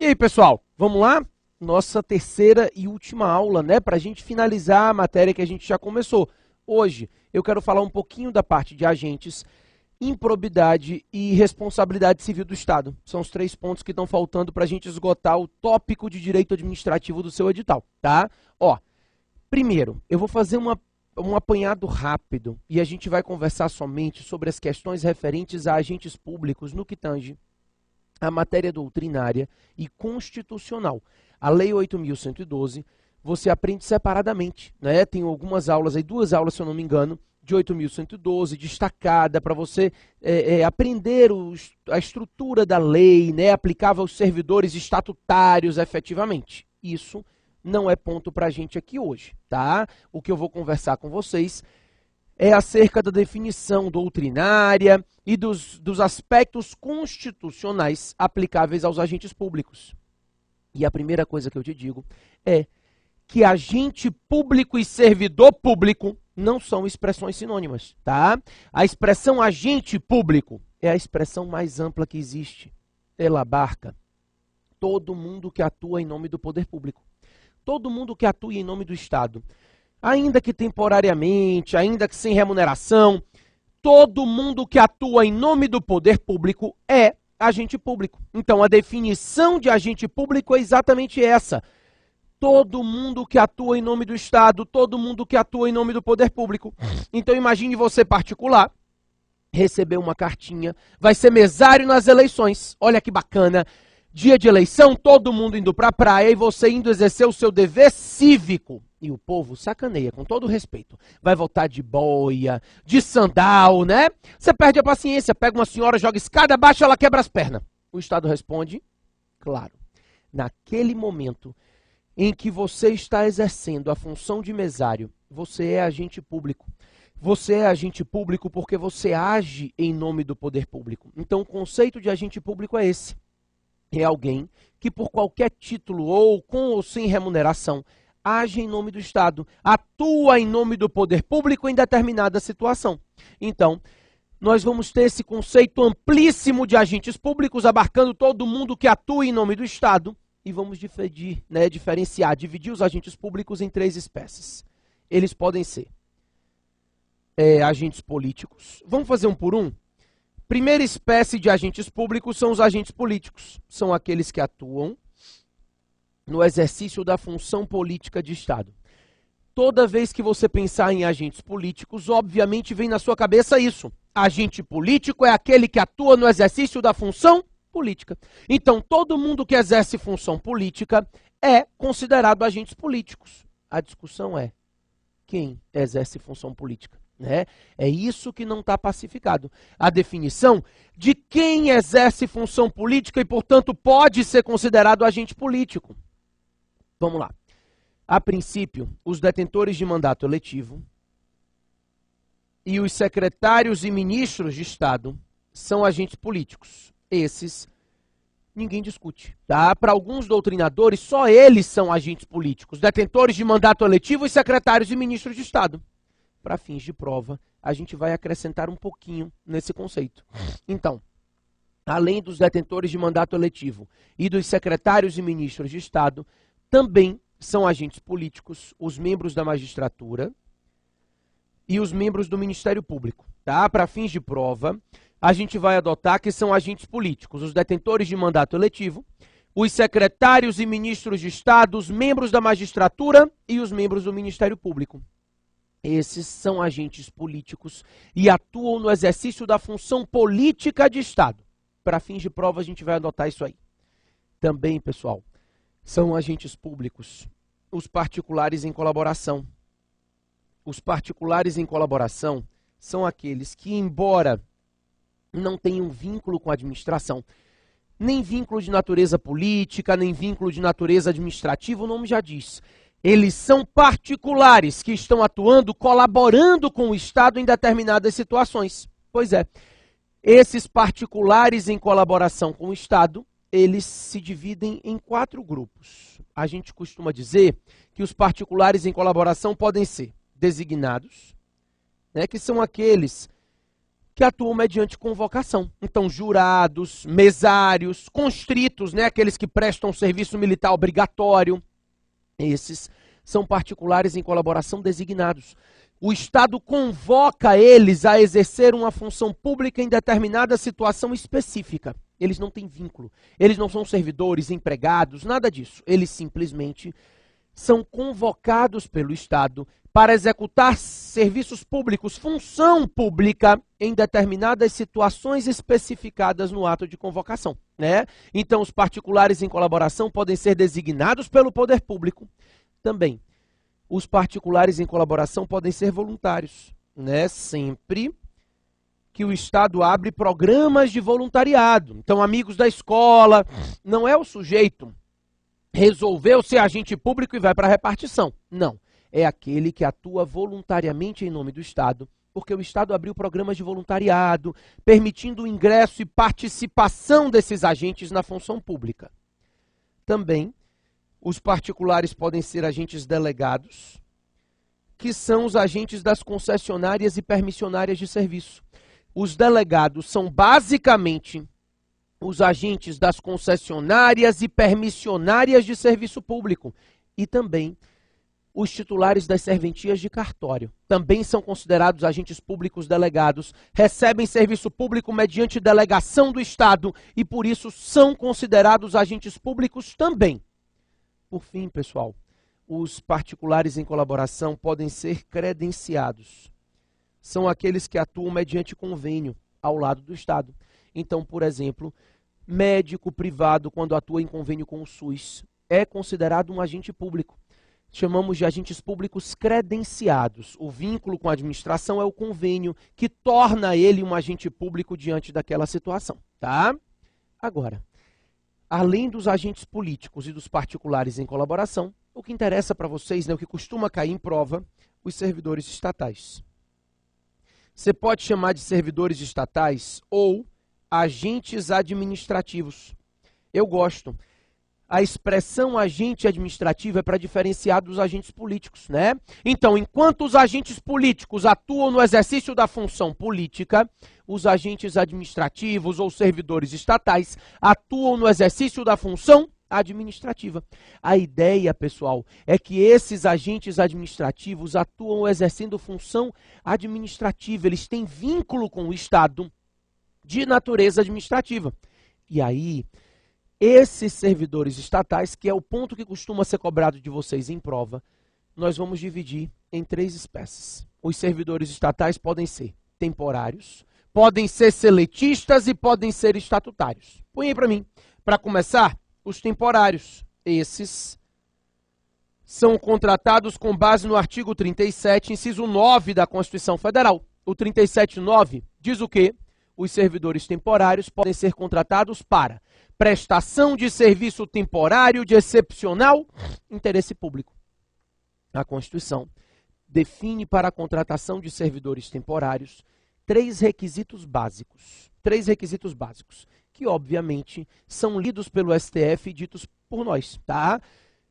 aí, pessoal, vamos lá? Nossa terceira e última aula, né? Para a gente finalizar a matéria que a gente já começou. Hoje, eu quero falar um pouquinho da parte de agentes, improbidade e responsabilidade civil do Estado. São os 3 pontos que estão faltando para a gente esgotar o tópico de direito administrativo do seu edital, tá? Ó, primeiro, eu vou fazer um apanhado rápido e a gente vai conversar somente sobre as questões referentes a agentes públicos no que tange a matéria doutrinária e constitucional. A Lei 8.112, você aprende separadamente, né? Tem algumas aulas aí, 2 aulas, se eu não me engano, de 8.112, destacada para você aprender a estrutura da lei, né? Aplicável aos servidores estatutários efetivamente. Isso não é ponto para a gente aqui hoje, tá? O que eu vou conversar com vocês é acerca da definição doutrinária e dos aspectos constitucionais aplicáveis aos agentes públicos. E a primeira coisa que eu te digo é que agente público e servidor público não são expressões sinônimas, tá? A expressão agente público é a expressão mais ampla que existe. Ela abarca todo mundo que atua em nome do poder público. Todo mundo que atua em nome do Estado. Ainda que temporariamente, ainda que sem remuneração, todo mundo que atua em nome do poder público é agente público. Então, a definição de agente público é exatamente essa. Todo mundo que atua em nome do Estado, todo mundo que atua em nome do poder público. Então, imagine você particular, receber uma cartinha, vai ser mesário nas eleições. Olha que bacana. Dia de eleição, todo mundo indo para a praia e você indo exercer o seu dever cívico. E o povo sacaneia, com todo respeito. Vai votar de boia, de sandal, né? Você perde a paciência, pega uma senhora, joga escada abaixo, ela quebra as pernas. O Estado responde, claro. Naquele momento em que você está exercendo a função de mesário, você é agente público. Você é agente público porque você age em nome do poder público. Então, o conceito de agente público é esse. É alguém que, por qualquer título, ou com ou sem remuneração, age em nome do Estado, atua em nome do poder público em determinada situação. Então, nós vamos ter esse conceito amplíssimo de agentes públicos, abarcando todo mundo que atua em nome do Estado, e vamos dividir os agentes públicos em 3 espécies. Eles podem ser agentes políticos. Vamos fazer um por um? Primeira espécie de agentes públicos são os agentes políticos. São aqueles que atuam no exercício da função política de Estado. Toda vez que você pensar em agentes políticos, obviamente vem na sua cabeça isso. Agente político é aquele que atua no exercício da função política. Então, todo mundo que exerce função política é considerado agentes políticos. A discussão é quem exerce função política. Né? É isso que não está pacificado. A definição de quem exerce função política e, portanto, pode ser considerado agente político. Vamos lá. A princípio, os detentores de mandato eletivo e os secretários e ministros de Estado são agentes políticos. Esses ninguém discute. Tá? Para alguns doutrinadores, só eles são agentes políticos. Detentores de mandato eletivo e secretários e ministros de Estado. Para fins de prova, a gente vai acrescentar um pouquinho nesse conceito. Então, além dos detentores de mandato eletivo e dos secretários e ministros de Estado, também são agentes políticos os membros da magistratura e os membros do Ministério Público. Tá? Para fins de prova, a gente vai adotar que são agentes políticos os detentores de mandato eletivo, os secretários e ministros de Estado, os membros da magistratura e os membros do Ministério Público. Esses são agentes políticos e atuam no exercício da função política de Estado. Para fins de prova, a gente vai adotar isso aí. Também, pessoal, são agentes públicos os particulares em colaboração. Os particulares em colaboração são aqueles que, embora não tenham vínculo com a administração, nem vínculo de natureza política, nem vínculo de natureza administrativa, o nome já diz. Eles são particulares que estão atuando, colaborando com o Estado em determinadas situações. Pois é, esses particulares em colaboração com o Estado, eles se dividem em 4 grupos. A gente costuma dizer que os particulares em colaboração podem ser designados, né, que são aqueles que atuam mediante convocação. Então, jurados, mesários, constritos, né, aqueles que prestam serviço militar obrigatório, esses são particulares em colaboração designados. O Estado convoca eles a exercer uma função pública em determinada situação específica. Eles não têm vínculo, eles não são servidores, empregados, nada disso. Eles simplesmente são convocados pelo Estado para executar serviços públicos, função pública, em determinadas situações especificadas no ato de convocação, né? Então, os particulares em colaboração podem ser designados pelo poder público também. Os particulares em colaboração podem ser voluntários, né? Sempre que o Estado abre programas de voluntariado. Então, amigos da escola, não é o sujeito resolveu ser agente público e vai para a repartição. Não. É aquele que atua voluntariamente em nome do Estado, porque o Estado abriu programas de voluntariado, permitindo o ingresso e participação desses agentes na função pública. Também, os particulares podem ser agentes delegados, que são os agentes das concessionárias e permissionárias de serviço. Os delegados são basicamente os agentes das concessionárias e permissionárias de serviço público e também os titulares das serventias de cartório. Também são considerados agentes públicos delegados, recebem serviço público mediante delegação do Estado e, por isso, são considerados agentes públicos também. Por fim, pessoal, os particulares em colaboração podem ser credenciados. São aqueles que atuam mediante convênio ao lado do Estado. Então, por exemplo, médico privado, quando atua em convênio com o SUS, é considerado um agente público. Chamamos de agentes públicos credenciados. O vínculo com a administração é o convênio que torna ele um agente público diante daquela situação, tá? Agora, além dos agentes políticos e dos particulares em colaboração, o que interessa para vocês, né, o que costuma cair em prova, os servidores estatais. Você pode chamar de servidores estatais ou agentes administrativos. Eu gosto. A expressão agente administrativo é para diferenciar dos agentes políticos, né? Então, enquanto os agentes políticos atuam no exercício da função política, os agentes administrativos ou servidores estatais atuam no exercício da função administrativa. A ideia, pessoal, é que esses agentes administrativos atuam exercendo função administrativa, eles têm vínculo com o Estado de natureza administrativa. E aí, esses servidores estatais, que é o ponto que costuma ser cobrado de vocês em prova, nós vamos dividir em 3 espécies. Os servidores estatais podem ser temporários, podem ser seletistas e podem ser estatutários. Põe aí para mim. Para começar, os temporários. Esses são contratados com base no artigo 37, inciso 9 da Constituição Federal. O 37.9 diz o quê? Os servidores temporários podem ser contratados para prestação de serviço temporário de excepcional interesse público. A Constituição define para a contratação de servidores temporários 3 requisitos básicos. 3 requisitos básicos, que obviamente são lidos pelo STF e ditos por nós, tá?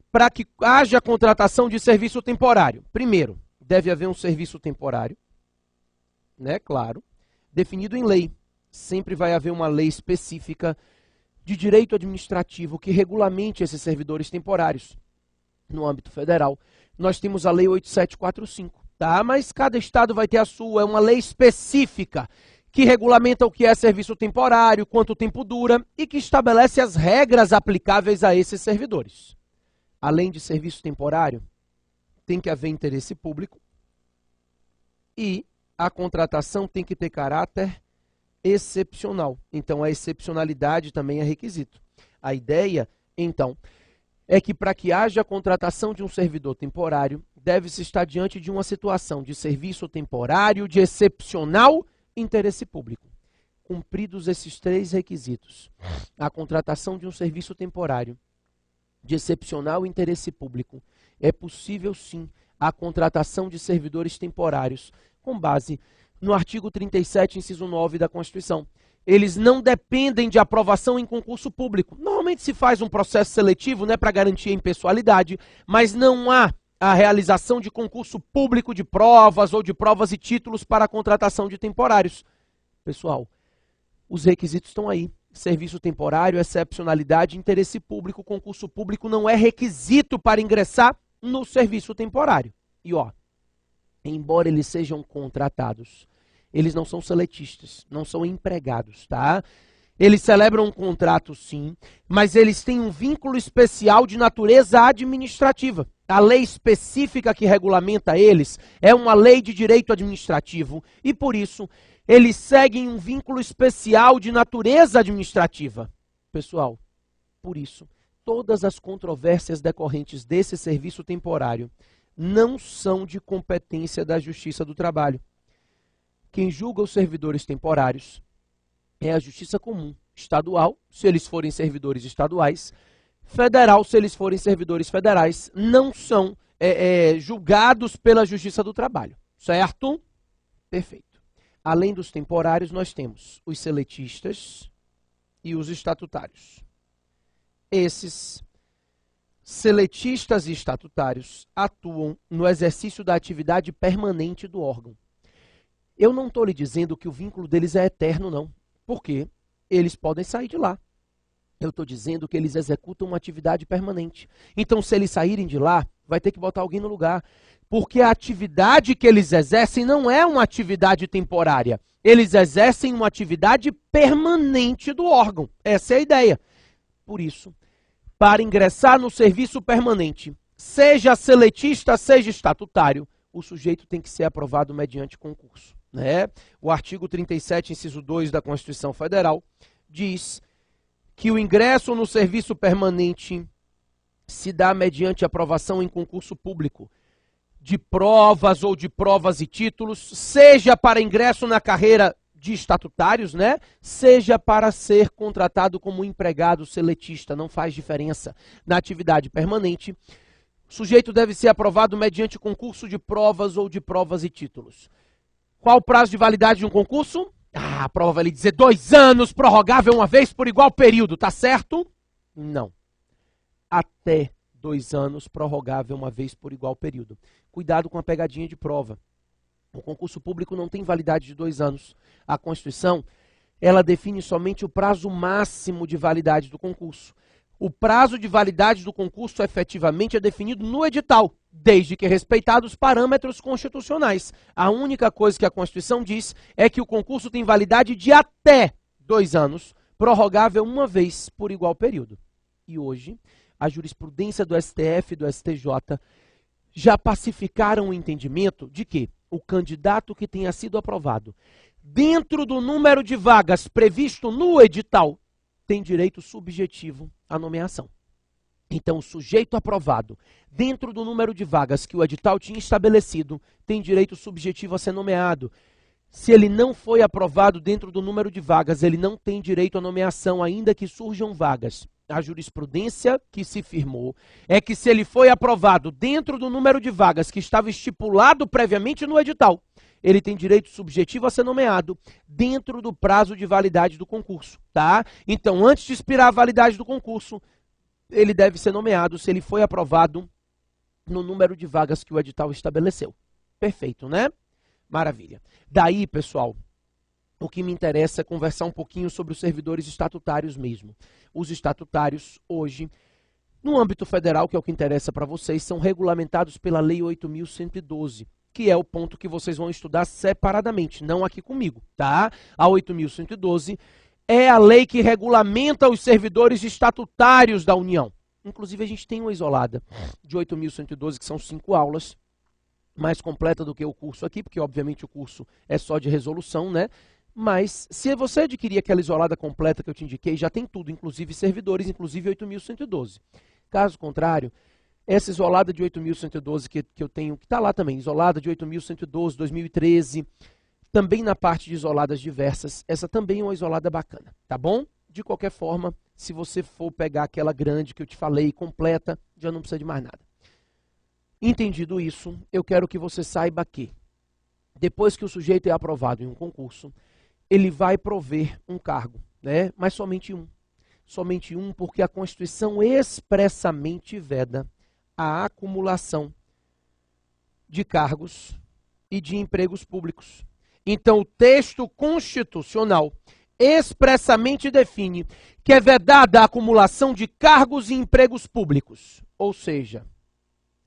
Para que haja contratação de serviço temporário. Primeiro, deve haver um serviço temporário, né? Claro, definido em lei. Sempre vai haver uma lei específica de direito administrativo que regulamente esses servidores temporários. No âmbito federal, nós temos a Lei 8745, tá? Mas cada estado vai ter a sua, é uma lei específica que regulamenta o que é serviço temporário, quanto tempo dura e que estabelece as regras aplicáveis a esses servidores. Além de serviço temporário, tem que haver interesse público e a contratação tem que ter caráter excepcional. Então, a excepcionalidade também é requisito. A ideia, então, é que para que haja a contratação de um servidor temporário, deve-se estar diante de uma situação de serviço temporário de excepcional interesse público. Cumpridos esses 3 requisitos, a contratação de um serviço temporário de excepcional interesse público, é possível sim a contratação de servidores temporários com base no artigo 37, inciso 9 da Constituição. Eles não dependem de aprovação em concurso público. Normalmente se faz um processo seletivo, né, para garantir a impessoalidade, mas não há a realização de concurso público de provas ou de provas e títulos para a contratação de temporários. Pessoal, os requisitos estão aí. Serviço temporário, excepcionalidade, interesse público, concurso público não é requisito para ingressar no serviço temporário. E ó, embora eles sejam contratados, eles não são seletistas, não são empregados, tá? Eles celebram um contrato sim, mas eles têm um vínculo especial de natureza administrativa. A lei específica que regulamenta eles é uma lei de direito administrativo e por isso eles seguem um vínculo especial de natureza administrativa. Pessoal, por isso, todas as controvérsias decorrentes desse serviço temporário não são de competência da Justiça do Trabalho. Quem julga os servidores temporários é a Justiça Comum, estadual, se eles forem servidores estaduais, federal, se eles forem servidores federais, não são julgados pela Justiça do Trabalho, certo? Perfeito. Além dos temporários, nós temos os seletistas e os estatutários. Esses seletistas e estatutários atuam no exercício da atividade permanente do órgão. Eu não estou lhe dizendo que o vínculo deles é eterno, não. Porque eles podem sair de lá. Eu estou dizendo que eles executam uma atividade permanente. Então, se eles saírem de lá, vai ter que botar alguém no lugar. Porque a atividade que eles exercem não é uma atividade temporária. Eles exercem uma atividade permanente do órgão. Essa é a ideia. Por isso, para ingressar no serviço permanente, seja seletista, seja estatutário, o sujeito tem que ser aprovado mediante concurso. O artigo 37, inciso 2 da Constituição Federal, diz que o ingresso no serviço permanente se dá mediante aprovação em concurso público de provas ou de provas e títulos, seja para ingresso na carreira de estatutários, seja para ser contratado como empregado seletista, não faz diferença. Na atividade permanente, o sujeito deve ser aprovado mediante concurso de provas ou de provas e títulos. Qual o prazo de validade de um concurso? A prova vai lhe dizer 2 anos, prorrogável uma vez por igual período, tá certo? Não. Até 2 anos, prorrogável uma vez por igual período. Cuidado com a pegadinha de prova. O concurso público não tem validade de 2 anos. A Constituição, ela define somente o prazo máximo de validade do concurso. O prazo de validade do concurso efetivamente é definido no edital, desde que respeitados os parâmetros constitucionais. A única coisa que a Constituição diz é que o concurso tem validade de até 2 anos, prorrogável uma vez por igual período. E hoje, a jurisprudência do STF e do STJ já pacificaram o entendimento de que o candidato que tenha sido aprovado dentro do número de vagas previsto no edital tem direito subjetivo à nomeação. Então, o sujeito aprovado, dentro do número de vagas que o edital tinha estabelecido, tem direito subjetivo a ser nomeado. Se ele não foi aprovado dentro do número de vagas, ele não tem direito à nomeação, ainda que surjam vagas. A jurisprudência que se firmou é que se ele foi aprovado dentro do número de vagas que estava estipulado previamente no edital, ele tem direito subjetivo a ser nomeado dentro do prazo de validade do concurso, tá? Então, antes de expirar a validade do concurso, ele deve ser nomeado se ele foi aprovado no número de vagas que o edital estabeleceu. Perfeito, né? Maravilha. Daí, pessoal, o que me interessa é conversar um pouquinho sobre os servidores estatutários mesmo. Os estatutários, hoje, no âmbito federal, que é o que interessa para vocês, são regulamentados pela Lei 8.112, que é o ponto que vocês vão estudar separadamente, não aqui comigo, tá? A 8.112 é a lei que regulamenta os servidores estatutários da União. Inclusive, a gente tem uma isolada de 8.112, que são 5 aulas, mais completa do que o curso aqui, porque obviamente o curso é só de resolução, Mas se você adquirir aquela isolada completa que eu te indiquei, já tem tudo, inclusive servidores, inclusive 8.112. Caso contrário, essa isolada de 8.112 que eu tenho, que está lá também, isolada de 8.112, 2013, também na parte de isoladas diversas, essa também é uma isolada bacana, tá bom? De qualquer forma, se você for pegar aquela grande que eu te falei, completa, já não precisa de mais nada. Entendido isso, eu quero que você saiba que, depois que o sujeito é aprovado em um concurso, ele vai prover um cargo, mas somente um. Somente um, porque a Constituição expressamente veda a acumulação de cargos e de empregos públicos. Então, o texto constitucional expressamente define que é vedada a acumulação de cargos e empregos públicos. Ou seja,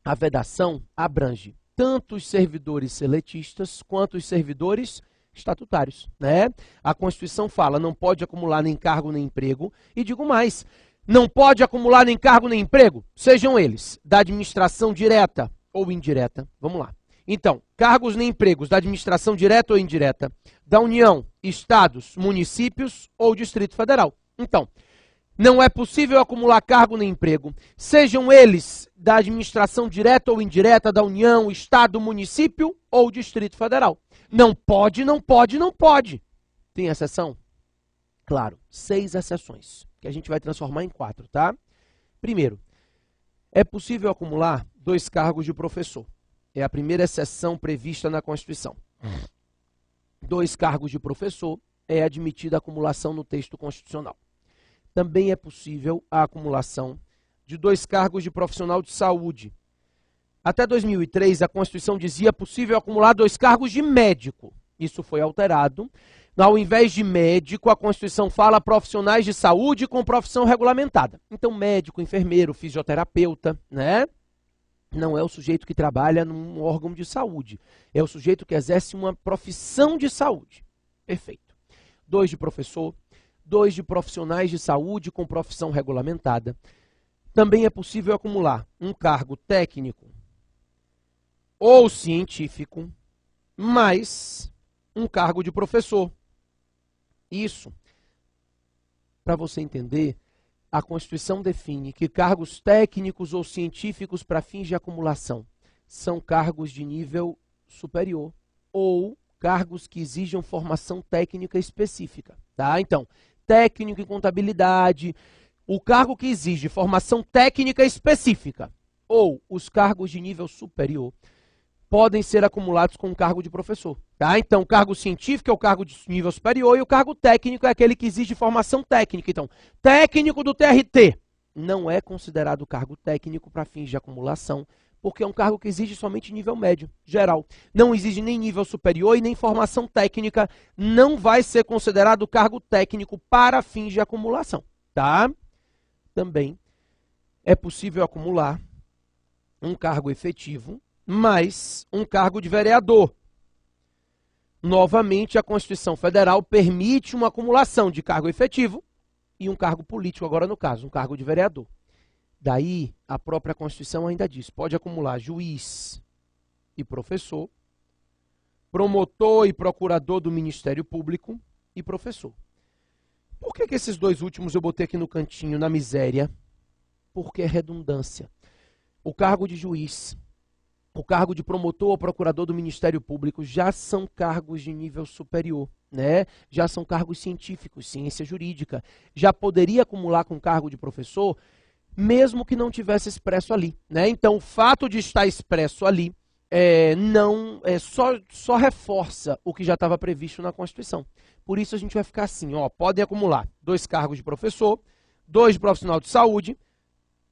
a vedação abrange tanto os servidores seletistas quanto os servidores estatutários, né? A Constituição fala, não pode acumular nem cargo nem emprego, e digo mais, não pode acumular nem cargo nem emprego, sejam eles da administração direta ou indireta. Vamos lá. Então, cargos nem empregos da administração direta ou indireta, da União, estados, municípios ou Distrito Federal. Então, não é possível acumular cargo nem emprego, sejam eles da administração direta ou indireta, da União, estado, município ou Distrito Federal. Não pode, não pode, não pode. Tem exceção? Claro, 6 exceções, que a gente vai transformar em 4, tá? Primeiro, é possível acumular 2 cargos de professor. É a primeira exceção prevista na Constituição. 2 cargos de professor é admitida a acumulação no texto constitucional. Também é possível a acumulação de 2 cargos de profissional de saúde. Até 2003, a Constituição dizia possível acumular 2 cargos de médico. Isso foi alterado. Ao invés de médico, a Constituição fala profissionais de saúde com profissão regulamentada. Então, médico, enfermeiro, fisioterapeuta, né? Não é o sujeito que trabalha num órgão de saúde. É o sujeito que exerce uma profissão de saúde. Perfeito. 2 de professor, 2 de profissionais de saúde com profissão regulamentada. Também é possível acumular um cargo técnico ou científico, mais um cargo de professor. Isso, para você entender, a Constituição define que cargos técnicos ou científicos para fins de acumulação são cargos de nível superior ou cargos que exijam formação técnica específica, tá? Então, técnico em contabilidade, o cargo que exige formação técnica específica ou os cargos de nível superior podem ser acumulados com o cargo de professor, tá? Então, o cargo científico é o cargo de nível superior e o cargo técnico é aquele que exige formação técnica. Então, técnico do TRT não é considerado cargo técnico para fins de acumulação, porque é um cargo que exige somente nível médio, geral. Não exige nem nível superior e nem formação técnica, não vai ser considerado cargo técnico para fins de acumulação, tá? Também é possível acumular um cargo efetivo mais um cargo de vereador. Novamente, a Constituição Federal permite uma acumulação de cargo efetivo e um cargo político, agora no caso, um cargo de vereador. Daí, a própria Constituição ainda diz, pode acumular juiz e professor, promotor e procurador do Ministério Público e professor. Por que esses 2 últimos eu botei aqui no cantinho, na miséria? Porque é redundância. O cargo de juiz, o cargo de promotor ou procurador do Ministério Público já são cargos de nível superior, né? Já são cargos científicos, ciência jurídica. Já poderia acumular com cargo de professor, mesmo que não tivesse expresso ali, né? Então, o fato de estar expresso ali só reforça o que já estava previsto na Constituição. Por isso, a gente vai ficar assim, ó, podem acumular 2 cargos de professor, 2 de profissional de saúde,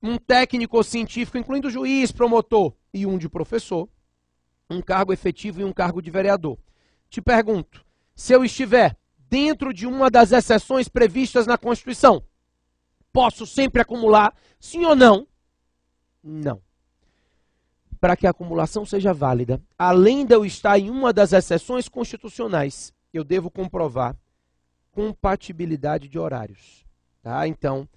um técnico ou científico, incluindo juiz, promotor, e um de professor, um cargo efetivo e um cargo de vereador. Te pergunto, se eu estiver dentro de uma das exceções previstas na Constituição, posso sempre acumular, sim ou não? Não. Para que a acumulação seja válida, além de eu estar em uma das exceções constitucionais, eu devo comprovar compatibilidade de horários, tá? Então,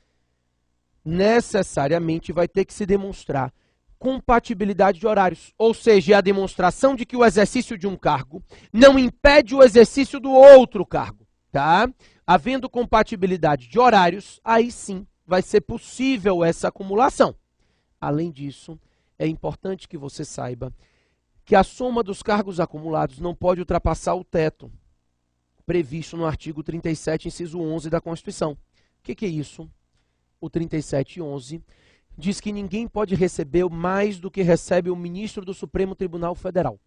necessariamente vai ter que se demonstrar compatibilidade de horários, ou seja, a demonstração de que o exercício de um cargo não impede o exercício do outro cargo, tá? Havendo compatibilidade de horários, aí sim vai ser possível essa acumulação. Além disso, é importante que você saiba que a soma dos cargos acumulados não pode ultrapassar o teto previsto no artigo 37, inciso 11 da Constituição. O que é isso? O 37.11 diz que ninguém pode receber mais do que recebe o ministro do Supremo Tribunal Federal.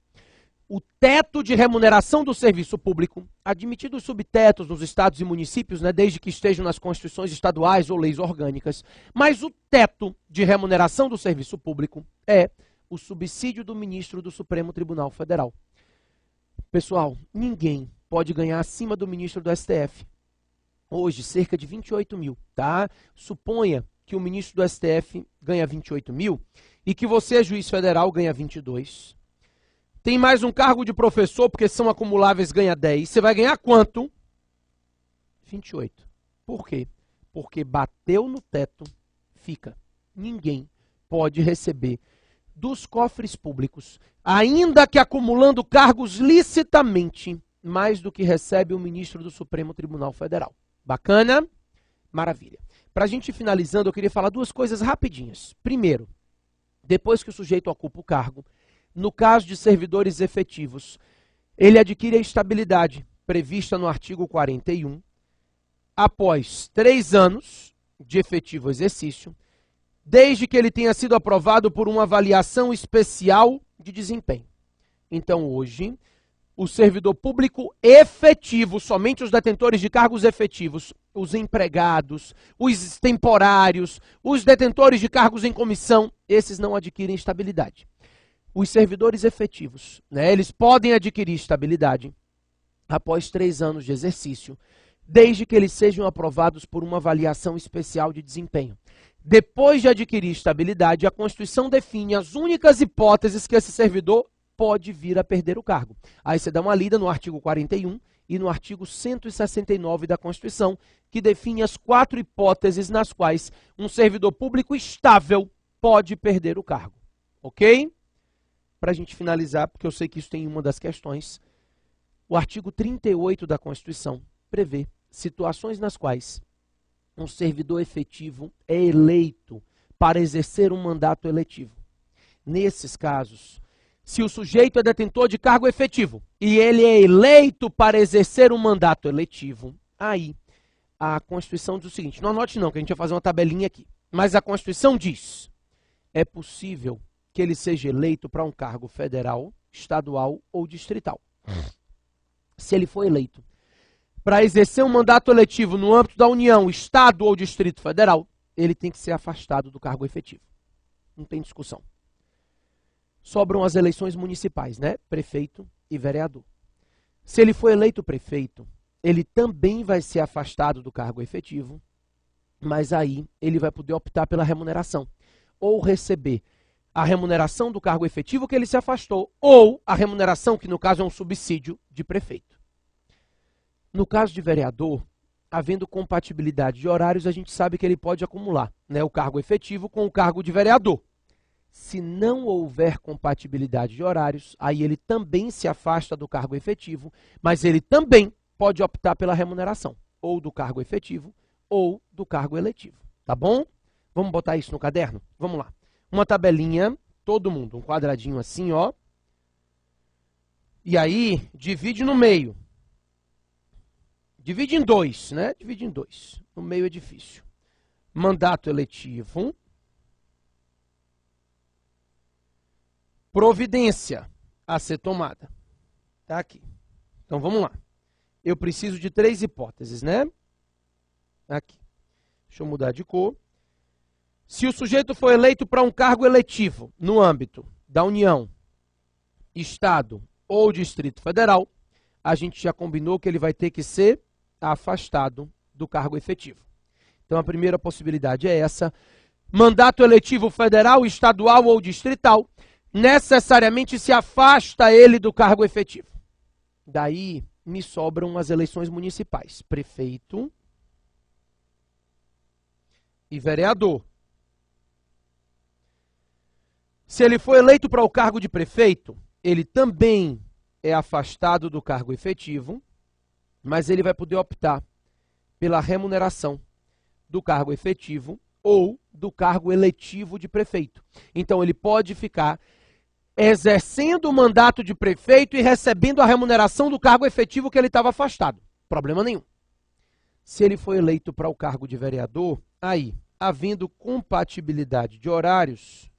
O teto de remuneração do serviço público, admitido os subtetos nos estados e municípios, né, desde que estejam nas constituições estaduais ou leis orgânicas, mas o teto de remuneração do serviço público é o subsídio do ministro do Supremo Tribunal Federal. Pessoal, ninguém pode ganhar acima do ministro do STF. Hoje, cerca de 28 mil, tá? Suponha que o ministro do STF ganha 28 mil e que você, juiz federal, ganha 22. Tem mais um cargo de professor, porque são acumuláveis, ganha 10. Você vai ganhar quanto? 28. Por quê? Porque bateu no teto, fica. Ninguém pode receber dos cofres públicos, ainda que acumulando cargos licitamente, mais do que recebe o ministro do Supremo Tribunal Federal. Bacana? Maravilha. Para a gente ir finalizando, eu queria falar duas coisas rapidinhas. Primeiro, depois que o sujeito ocupa o cargo, no caso de servidores efetivos, ele adquire a estabilidade prevista no artigo 41, após 3 anos de efetivo exercício, desde que ele tenha sido aprovado por uma avaliação especial de desempenho. Então, hoje, o servidor público efetivo, somente os detentores de cargos efetivos, os empregados, os temporários, os detentores de cargos em comissão, esses não adquirem estabilidade. Os servidores efetivos, eles podem adquirir estabilidade após 3 anos de exercício, desde que eles sejam aprovados por uma avaliação especial de desempenho. Depois de adquirir estabilidade, a Constituição define as únicas hipóteses que esse servidor pode vir a perder o cargo. Aí você dá uma lida no artigo 41 e no artigo 169 da Constituição, que define as 4 hipóteses nas quais um servidor público estável pode perder o cargo. Ok? Para a gente finalizar, porque eu sei que isso tem uma das questões, o artigo 38 da Constituição prevê situações nas quais um servidor efetivo é eleito para exercer um mandato eletivo. Nesses casos, se o sujeito é detentor de cargo efetivo e ele é eleito para exercer um mandato eletivo, aí a Constituição diz o seguinte, não anote não, que a gente vai fazer uma tabelinha aqui, mas a Constituição diz, é possível que ele seja eleito para um cargo federal, estadual ou distrital. Se ele for eleito para exercer um mandato eletivo no âmbito da União, Estado ou Distrito Federal, ele tem que ser afastado do cargo efetivo. Não tem discussão. Sobram as eleições municipais, né? Prefeito e vereador. Se ele for eleito prefeito, ele também vai ser afastado do cargo efetivo, mas aí ele vai poder optar pela remuneração, ou receber a remuneração do cargo efetivo que ele se afastou, ou a remuneração, que no caso é um subsídio, de prefeito. No caso de vereador, havendo compatibilidade de horários, a gente sabe que ele pode acumular, o cargo efetivo com o cargo de vereador. Se não houver compatibilidade de horários, aí ele também se afasta do cargo efetivo, mas ele também pode optar pela remuneração, ou do cargo efetivo, ou do cargo eletivo. Tá bom? Vamos botar isso no caderno? Vamos lá. Uma tabelinha, todo mundo, um quadradinho assim, ó. E aí, divide no meio. Divide em 2, né? Divide em 2. No meio é difícil. Mandato eletivo. Providência a ser tomada. Tá aqui. Então, vamos lá. Eu preciso de 3 hipóteses, né? Aqui. Deixa eu mudar de cor. Se o sujeito for eleito para um cargo eletivo no âmbito da União, Estado ou Distrito Federal, a gente já combinou que ele vai ter que ser afastado do cargo efetivo. Então, a primeira possibilidade é essa. Mandato eletivo federal, estadual ou distrital, necessariamente se afasta ele do cargo efetivo. Daí, me sobram as eleições municipais. Prefeito e vereador. Se ele for eleito para o cargo de prefeito, ele também é afastado do cargo efetivo, mas ele vai poder optar pela remuneração do cargo efetivo ou do cargo eletivo de prefeito. Então, ele pode ficar exercendo o mandato de prefeito e recebendo a remuneração do cargo efetivo que ele estava afastado. Problema nenhum. Se ele for eleito para o cargo de vereador, aí, havendo compatibilidade de horários,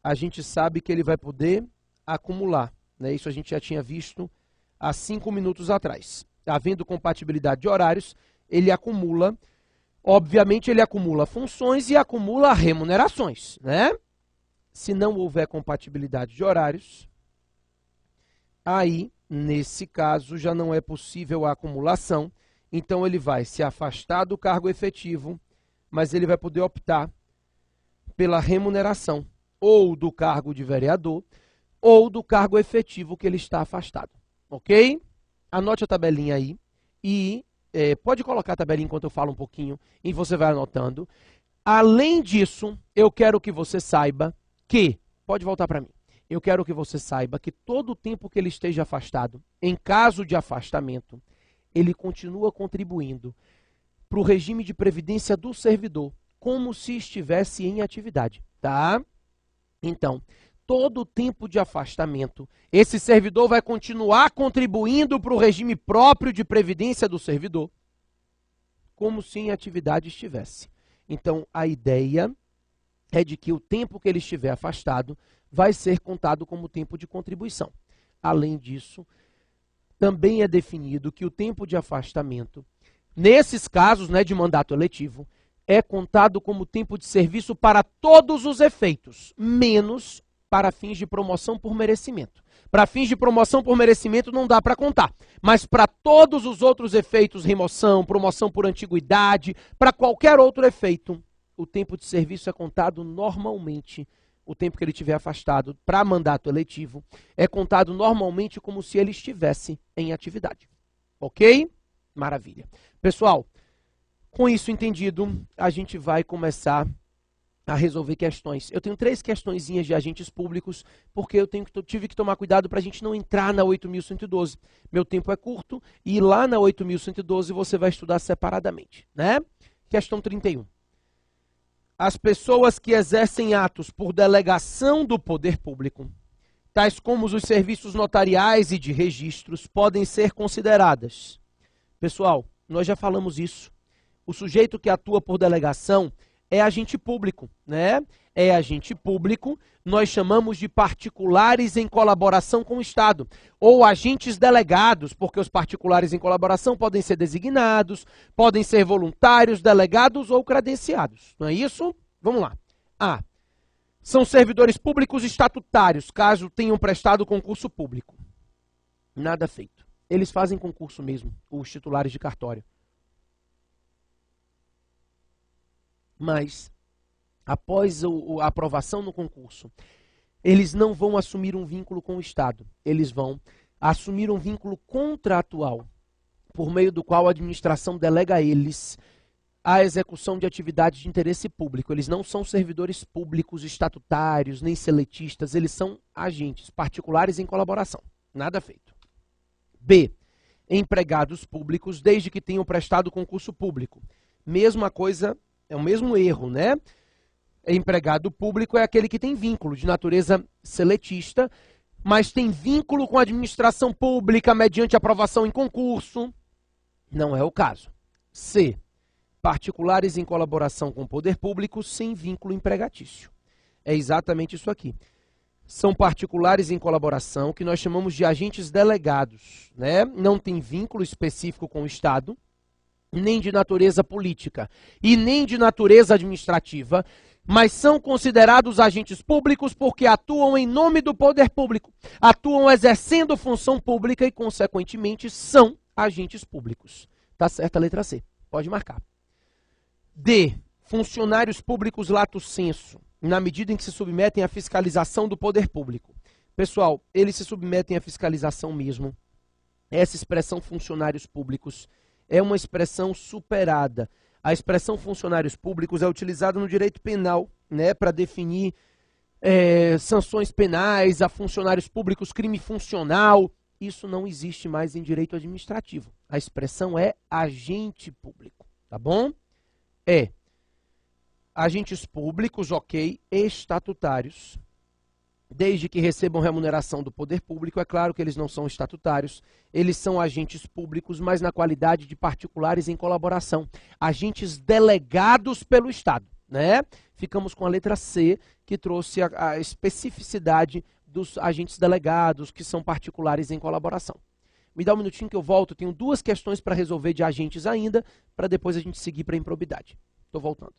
a gente sabe que ele vai poder acumular. Isso a gente já tinha visto há 5 minutos atrás. Havendo compatibilidade de horários, ele acumula, obviamente ele acumula funções e acumula remunerações, né? Se não houver compatibilidade de horários, aí Nesse caso, já não é possível a acumulação, então ele vai se afastar do cargo efetivo, mas ele vai poder optar pela remuneração ou do cargo de vereador ou do cargo efetivo que ele está afastado, ok? Anote a tabelinha aí e pode colocar a tabelinha enquanto eu falo um pouquinho e você vai anotando. Além disso, eu quero que você saiba que, pode voltar para mim, eu quero que você saiba que todo o tempo que ele esteja afastado, em caso de afastamento, ele continua contribuindo para o regime de previdência do servidor, como se estivesse em atividade, tá? Então, todo o tempo de afastamento, esse servidor vai continuar contribuindo para o regime próprio de previdência do servidor, como se em atividade estivesse. Então, a ideia é de que o tempo que ele estiver afastado vai ser contado como tempo de contribuição. Além disso, também é definido que o tempo de afastamento, nesses casos, né, de mandato eletivo, é contado como tempo de serviço para todos os efeitos, menos para fins de promoção por merecimento. Para fins de promoção por merecimento não dá para contar, mas para todos os outros efeitos, remoção, promoção por antiguidade, para qualquer outro efeito, o tempo de serviço é contado normalmente, o tempo que ele estiver afastado para mandato eletivo, é contado normalmente como se ele estivesse em atividade. Ok? Maravilha. Pessoal, com isso entendido, a gente vai começar a resolver questões. Eu tenho 3 questõezinhas de agentes públicos, porque eu tive que tomar cuidado para a gente não entrar na 8.112. Meu tempo é curto e lá na 8.112 você vai estudar separadamente, né? Questão 31. As pessoas que exercem atos por delegação do poder público, tais como os serviços notariais e de registros, podem ser consideradas. Pessoal, nós já falamos isso. O sujeito que atua por delegação é agente público, né? É agente público, nós chamamos de particulares em colaboração com o Estado, ou agentes delegados, porque os particulares em colaboração podem ser designados, podem ser voluntários, delegados ou credenciados, não é isso? Vamos lá. A. São servidores públicos estatutários, caso tenham prestado concurso público. Nada feito. Eles fazem concurso mesmo, os titulares de cartório. Mas, após a aprovação no concurso, eles não vão assumir um vínculo com o Estado. Eles vão assumir um vínculo contratual, por meio do qual a administração delega a eles a execução de atividades de interesse público. Eles não são servidores públicos estatutários, nem seletistas, eles são agentes particulares em colaboração. Nada feito. B. Empregados públicos, desde que tenham prestado concurso público. Mesma coisa. É o mesmo erro, né? Empregado público é aquele que tem vínculo de natureza seletista, mas tem vínculo com a administração pública mediante aprovação em concurso. Não é o caso. C. Particulares em colaboração com o poder público sem vínculo empregatício. É exatamente isso aqui. São particulares em colaboração que nós chamamos de agentes delegados, né? Não tem vínculo específico com o Estado, nem de natureza política e nem de natureza administrativa, mas são considerados agentes públicos porque atuam em nome do poder público, atuam exercendo função pública e, consequentemente, são agentes públicos. Tá certa a letra C. Pode marcar. D. Funcionários públicos lato sensu, na medida em que se submetem à fiscalização do poder público. Pessoal, eles se submetem à fiscalização mesmo. Essa expressão funcionários públicos é uma expressão superada. A expressão funcionários públicos é utilizada no direito penal, né, para definir sanções penais a funcionários públicos, crime funcional. Isso não existe mais em direito administrativo. A expressão é agente público, tá bom? Agentes públicos, ok, estatutários, desde que recebam remuneração do poder público. É claro que eles não são estatutários, eles são agentes públicos, mas na qualidade de particulares em colaboração, agentes delegados pelo Estado, né? Ficamos com a letra C, que trouxe a especificidade dos agentes delegados, que são particulares em colaboração. Me dá um minutinho que eu volto, tenho 2 questões para resolver de agentes ainda, para depois a gente seguir para a improbidade. Estou voltando.